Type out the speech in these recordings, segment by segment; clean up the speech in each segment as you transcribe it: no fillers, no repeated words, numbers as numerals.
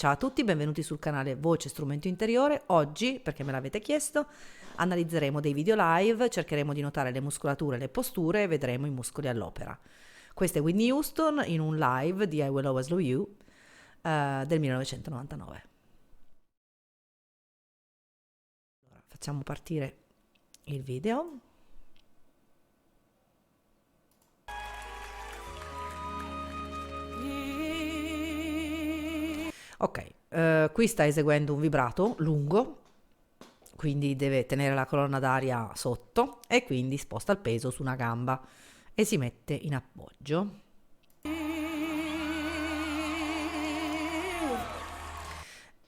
Ciao a tutti, benvenuti sul canale Voce Strumento Interiore. Oggi, perché me l'avete chiesto, analizzeremo dei video live, cercheremo di notare le muscolature e le posture e vedremo i muscoli all'opera. Questo è Whitney Houston in un live di I Will Always Love You del 1999. Allora, facciamo partire il video. Ok, qui sta eseguendo un vibrato lungo, quindi deve tenere la colonna d'aria sotto e quindi sposta il peso su una gamba e si mette in appoggio.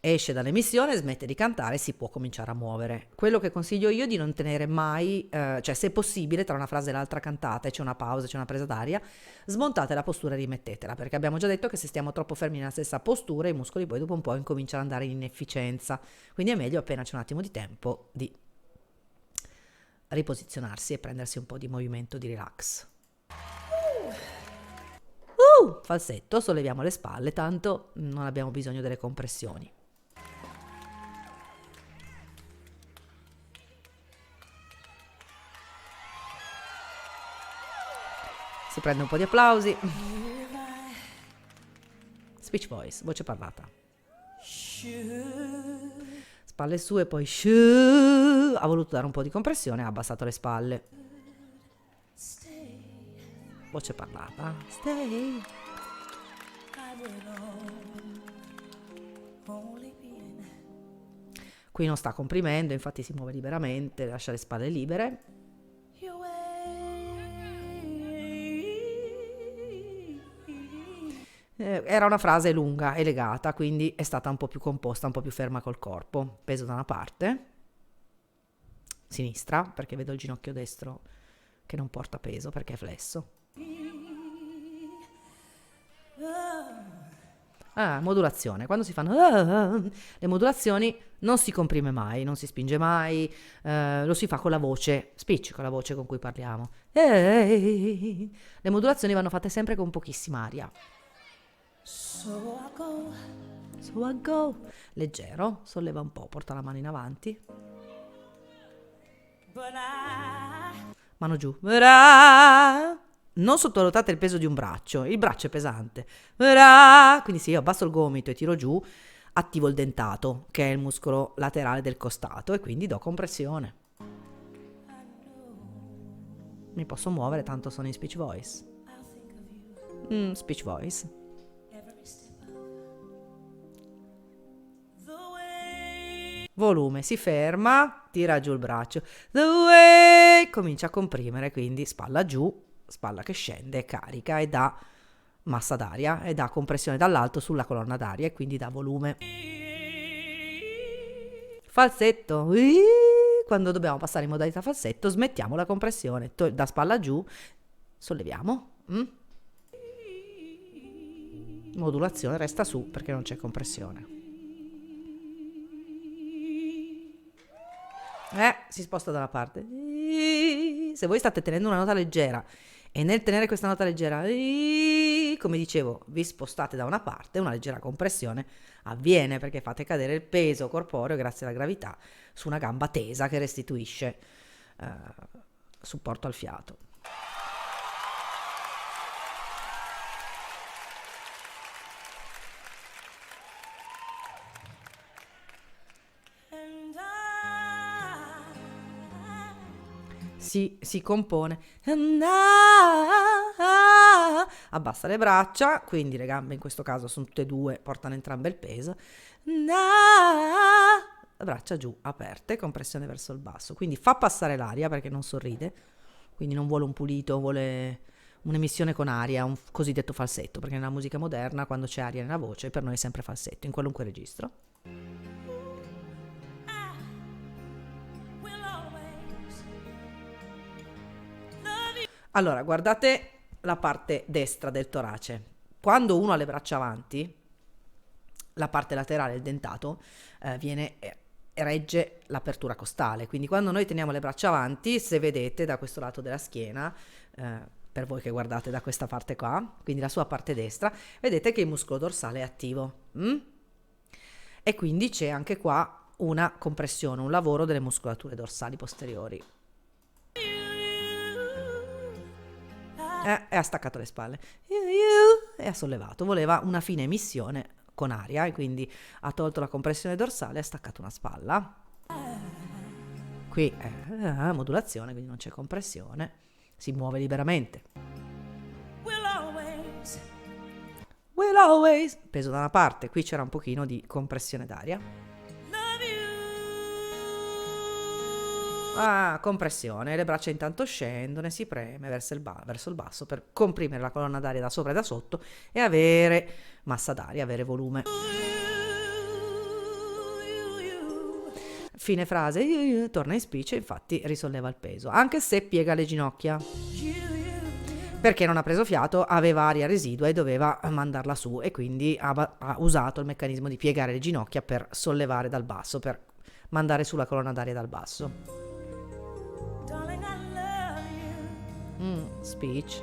Esce dall'emissione, smette di cantare e si può cominciare a muovere. Quello che consiglio io è di non tenere mai, cioè se possibile tra una frase e l'altra cantate, c'è una pausa, c'è una presa d'aria, smontate la postura e rimettetela, perché abbiamo già detto che se stiamo troppo fermi nella stessa postura i muscoli poi dopo un po' incominciano ad andare in inefficienza, quindi è meglio appena c'è un attimo di tempo di riposizionarsi e prendersi un po' di movimento di relax. Falsetto, solleviamo le spalle, tanto non abbiamo bisogno delle compressioni. Si prende un po' di applausi. Speech voice, voce parlata. Spalle su e poi ha voluto dare un po' di compressione, ha abbassato le spalle. Voce parlata. Stay. Qui non sta comprimendo, infatti si muove liberamente, lascia le spalle libere. Era una frase lunga e legata, quindi è stata un po' più composta, un po' più ferma col corpo. Peso da una parte, sinistra, perché vedo il ginocchio destro che non porta peso perché è flesso. Modulazione. Quando si fanno le modulazioni non si comprime mai, non si spinge mai, lo si fa con la voce, speech, con la voce con cui parliamo. Le modulazioni vanno fatte sempre con pochissima aria. So I go. Leggero, solleva un po', porta la mano in avanti. Mano giù. Non sottovalutate il peso di un braccio, il braccio è pesante. Quindi se io abbasso il gomito e tiro giù, attivo il dentato, che è il muscolo laterale del costato, e quindi do compressione. Mi posso muovere, tanto sono in speech voice. Speech voice. Volume, si ferma, tira giù il braccio, the way, comincia a comprimere, quindi spalla giù, spalla che scende, carica e dà massa d'aria e dà compressione dall'alto sulla colonna d'aria e quindi dà volume. Falsetto, quando dobbiamo passare in modalità falsetto smettiamo la compressione, da spalla giù, solleviamo, modulazione resta su perché non c'è compressione. Si sposta da una parte. Se voi state tenendo una nota leggera e nel tenere questa nota leggera, come dicevo, vi spostate da una parte, una leggera compressione avviene perché fate cadere il peso corporeo grazie alla gravità su una gamba tesa che restituisce supporto al fiato. Si compone, abbassa le braccia, quindi le gambe in questo caso sono tutte e due, portano entrambe il peso, braccia giù, aperte, compressione verso il basso, quindi fa passare l'aria perché non sorride, quindi non vuole un pulito, vuole un'emissione con aria, un cosiddetto falsetto, perché nella musica moderna quando c'è aria nella voce per noi è sempre falsetto, in qualunque registro. Allora, guardate la parte destra del torace. Quando uno ha le braccia avanti, la parte laterale, il dentato, regge l'apertura costale. Quindi quando noi teniamo le braccia avanti, se vedete da questo lato della schiena, per voi che guardate da questa parte qua, quindi la sua parte destra, vedete che il muscolo dorsale è attivo. e quindi c'è anche qua una compressione, un lavoro delle muscolature dorsali posteriori. E ha staccato le spalle e ha sollevato, voleva una fine emissione con aria e quindi ha tolto la compressione dorsale e ha staccato una spalla. Qui è modulazione, quindi non c'è compressione, si muove liberamente. Will always, peso da una parte, qui c'era un pochino di compressione d'aria. Compressione, le braccia intanto scendono e si preme verso il basso per comprimere la colonna d'aria da sopra e da sotto e avere massa d'aria, avere volume. Fine frase, torna in speech e infatti risolleva il peso, anche se piega le ginocchia. Perché non ha preso fiato, aveva aria residua e doveva mandarla su e quindi ha usato il meccanismo di piegare le ginocchia per sollevare dal basso, per mandare su la colonna d'aria dal basso. Speech.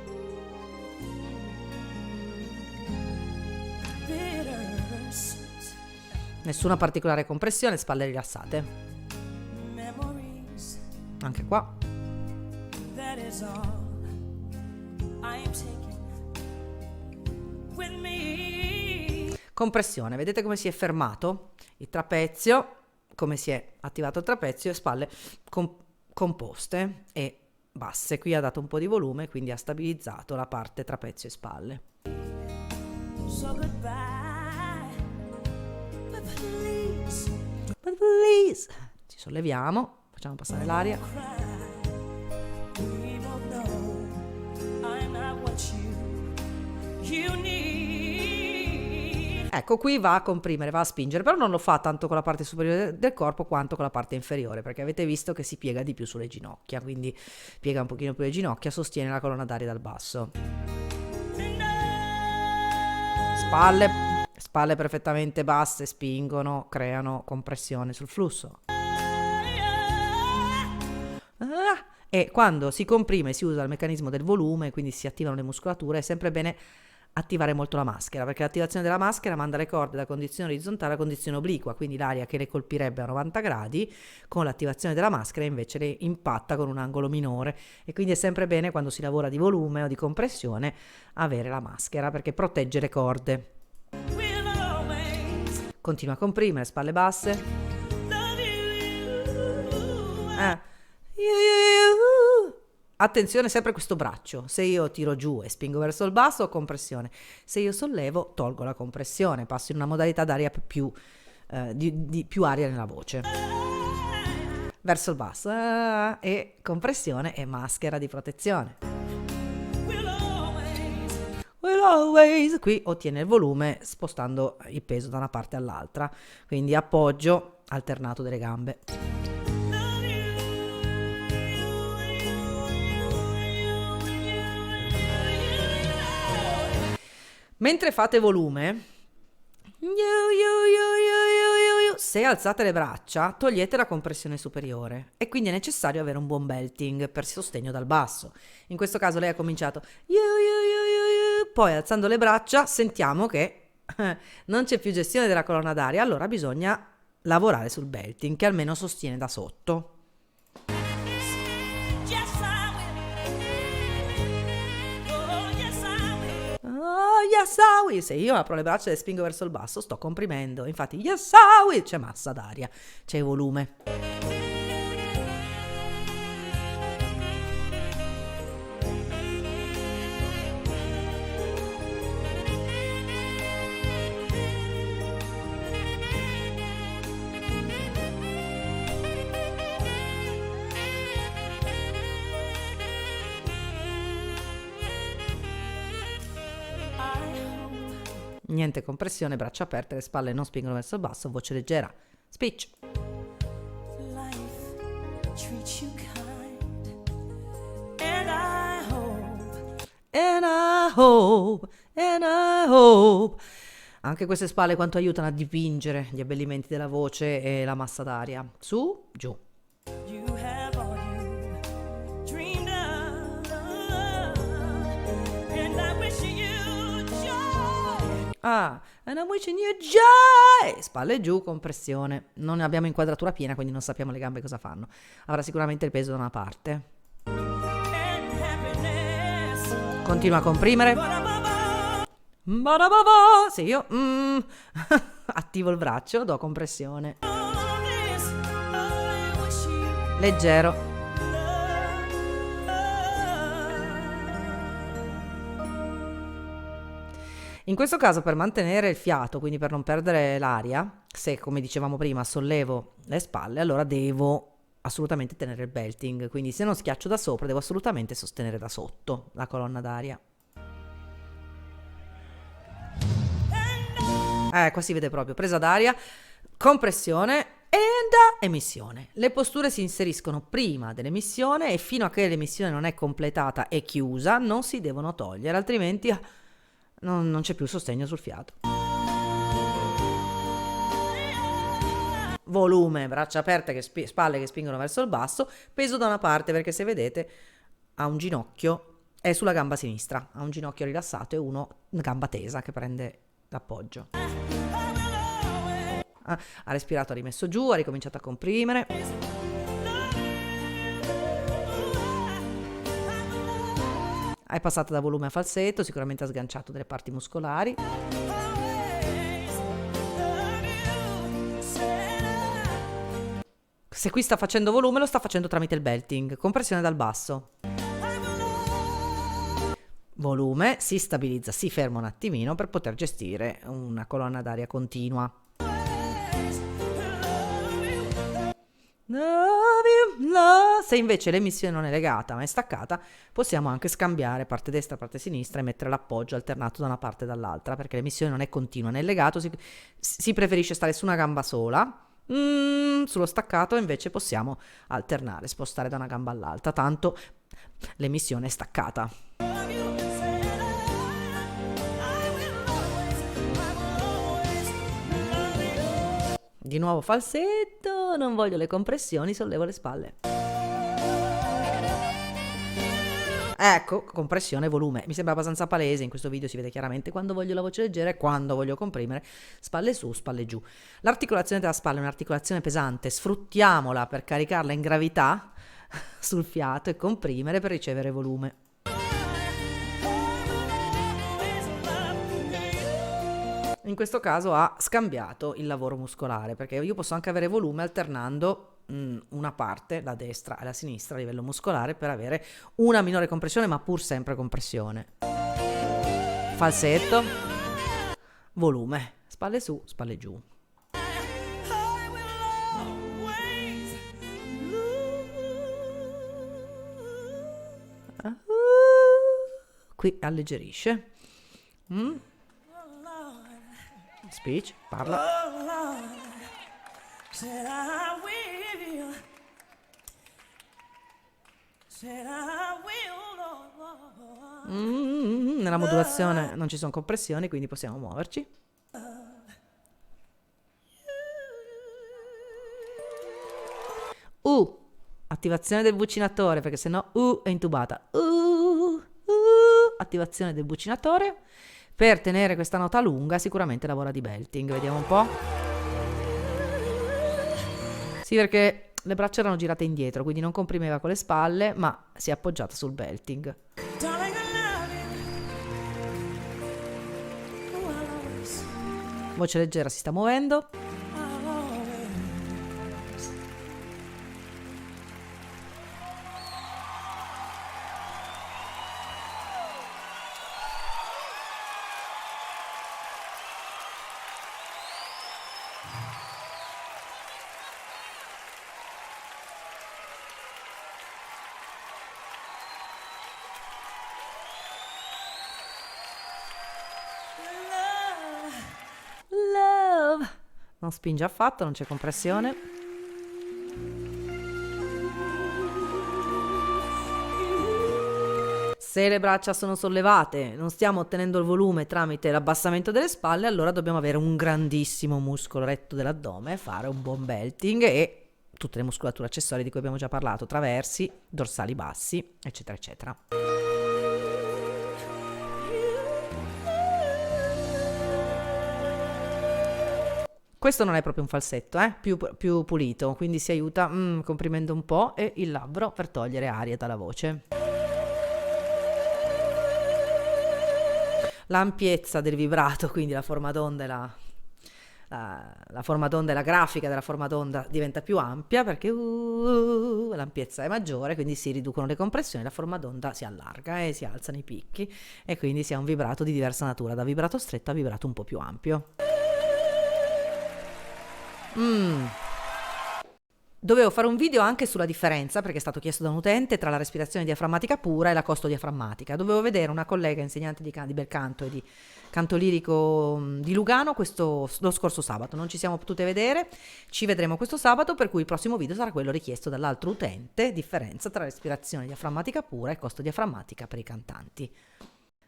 Nessuna particolare compressione, spalle rilassate. Anche qua. Compressione, vedete come si è fermato il trapezio, come si è attivato il trapezio e spalle composte e basse. Qui ha dato un po' di volume, quindi ha stabilizzato la parte trapezio e spalle. But please. Ci solleviamo, facciamo passare l'aria. Ecco, qui va a comprimere, va a spingere, però non lo fa tanto con la parte superiore del corpo quanto con la parte inferiore, perché avete visto che si piega di più sulle ginocchia, quindi piega un pochino più le ginocchia, sostiene la colonna d'aria dal basso. Spalle perfettamente basse spingono, creano compressione sul flusso. E quando si comprime si usa il meccanismo del volume, quindi si attivano le muscolature, è sempre bene attivare molto la maschera, perché l'attivazione della maschera manda le corde da condizione orizzontale a condizione obliqua, quindi l'aria che le colpirebbe a 90 gradi con l'attivazione della maschera invece le impatta con un angolo minore, e quindi è sempre bene quando si lavora di volume o di compressione avere la maschera perché protegge le corde. Continua a comprimere, spalle basse. Attenzione sempre a questo braccio, se io tiro giù e spingo verso il basso ho compressione, se io sollevo tolgo la compressione, passo in una modalità d'aria più aria nella voce, verso il basso e compressione e maschera di protezione. Will always, qui ottiene il volume spostando il peso da una parte all'altra, quindi appoggio alternato delle gambe. Mentre fate volume, se alzate le braccia, togliete la compressione superiore e quindi è necessario avere un buon belting per sostegno dal basso. In questo caso lei ha cominciato, poi alzando le braccia sentiamo che non c'è più gestione della colonna d'aria, allora bisogna lavorare sul belting che almeno sostiene da sotto. Yes, I will. Se io apro le braccia e le spingo verso il basso sto comprimendo, infatti yes, I will. C'è massa d'aria, c'è volume. Niente compressione, braccia aperte, le spalle non spingono verso il basso, voce leggera. Speech. And I hope. Anche queste spalle quanto aiutano a dipingere gli abbellimenti della voce e la massa d'aria. Su, giù. And I'm wishing you joy. Spalle giù, compressione. Non abbiamo inquadratura piena, quindi non sappiamo le gambe cosa fanno. Avrà sicuramente il peso da una parte. Continua a comprimere. Se io attivo il braccio, do compressione. Leggero. In questo caso, per mantenere il fiato, quindi per non perdere l'aria, se come dicevamo prima sollevo le spalle, allora devo assolutamente tenere il belting, quindi se non schiaccio da sopra devo assolutamente sostenere da sotto la colonna d'aria. Qua si vede proprio presa d'aria, compressione e emissione. Le posture si inseriscono prima dell'emissione e fino a che l'emissione non è completata e chiusa non si devono togliere, altrimenti non c'è più sostegno sul fiato. Volume, braccia aperte, spalle che spingono verso il basso, peso da una parte, perché se vedete ha un ginocchio, è sulla gamba sinistra, ha un ginocchio rilassato e una gamba tesa che prende l'appoggio. Ha respirato, ha rimesso giù, ha ricominciato a comprimere. È passata da volume a falsetto, sicuramente ha sganciato delle parti muscolari. Se qui sta facendo volume, lo sta facendo tramite il belting, compressione dal basso. Volume, si stabilizza, si ferma un attimino per poter gestire una colonna d'aria continua. Se invece l'emissione non è legata ma è staccata, possiamo anche scambiare parte destra, parte sinistra e mettere l'appoggio alternato da una parte e dall'altra, perché l'emissione non è continua. Nel legato si preferisce stare su una gamba sola, sullo staccato invece possiamo alternare, spostare da una gamba all'altra, tanto l'emissione è staccata. Di nuovo falsetto, non voglio le compressioni, sollevo le spalle. Ecco, compressione, volume. Mi sembra abbastanza palese, in questo video si vede chiaramente quando voglio la voce leggera e quando voglio comprimere. Spalle su, spalle giù. L'articolazione della spalla è un'articolazione pesante, sfruttiamola per caricarla in gravità sul fiato e comprimere per ricevere volume. In questo caso ha scambiato il lavoro muscolare, perché io posso anche avere volume alternando una parte, la destra e la sinistra a livello muscolare, per avere una minore compressione ma pur sempre compressione. Falsetto, volume, spalle su, spalle giù. Qui alleggerisce. Speech, parla. Nella modulazione non ci sono compressioni, quindi possiamo muoverci. Attivazione del bucinatore, perché sennò è intubata. Attivazione del bucinatore. Per tenere questa nota lunga sicuramente lavora di belting, vediamo un po'. Sì, perché le braccia erano girate indietro, quindi non comprimeva con le spalle, ma si è appoggiata sul belting. Voce leggera, si sta muovendo. Non spinge affatto, non c'è compressione. Se le braccia sono sollevate, non stiamo ottenendo il volume tramite l'abbassamento delle spalle, allora dobbiamo avere un grandissimo muscolo retto dell'addome, fare un buon belting e tutte le muscolature accessorie di cui abbiamo già parlato, traversi, dorsali bassi, eccetera, eccetera. Questo non è proprio un falsetto, più pulito, quindi si aiuta comprimendo un po' e il labbro per togliere aria dalla voce. L'ampiezza del vibrato, quindi la forma d'onda e la forma d'onda e la grafica della forma d'onda diventa più ampia perché l'ampiezza è maggiore, quindi si riducono le compressioni, la forma d'onda si allarga e si alzano i picchi e quindi si ha un vibrato di diversa natura, da vibrato stretto a vibrato un po' più ampio. Dovevo fare un video anche sulla differenza, perché è stato chiesto da un utente, tra la respirazione diaframmatica pura e la costodiaframmatica. Dovevo vedere una collega insegnante di bel canto e di canto lirico di Lugano lo scorso sabato. Non ci siamo potute vedere, ci vedremo questo sabato, per cui il prossimo video sarà quello richiesto dall'altro utente, differenza tra respirazione diaframmatica pura e costodiaframmatica per i cantanti.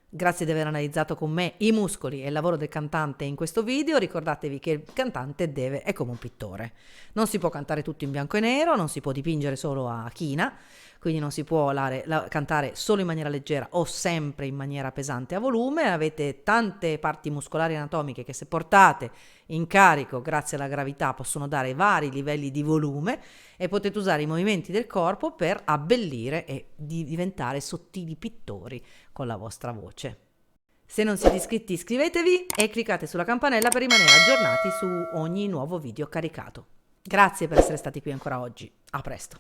Grazie di aver analizzato con me i muscoli e il lavoro del cantante in questo video. Ricordatevi che il cantante è come un pittore. Non si può cantare tutto in bianco e nero, non si può dipingere solo a china, quindi non si può cantare solo in maniera leggera o sempre in maniera pesante a volume. Avete tante parti muscolari anatomiche che, se portate in carico grazie alla gravità, possono dare vari livelli di volume e potete usare i movimenti del corpo per abbellire e diventare sottili pittori con la vostra voce. Se non siete iscritti, iscrivetevi e cliccate sulla campanella per rimanere aggiornati su ogni nuovo video caricato. Grazie per essere stati qui ancora oggi. A presto.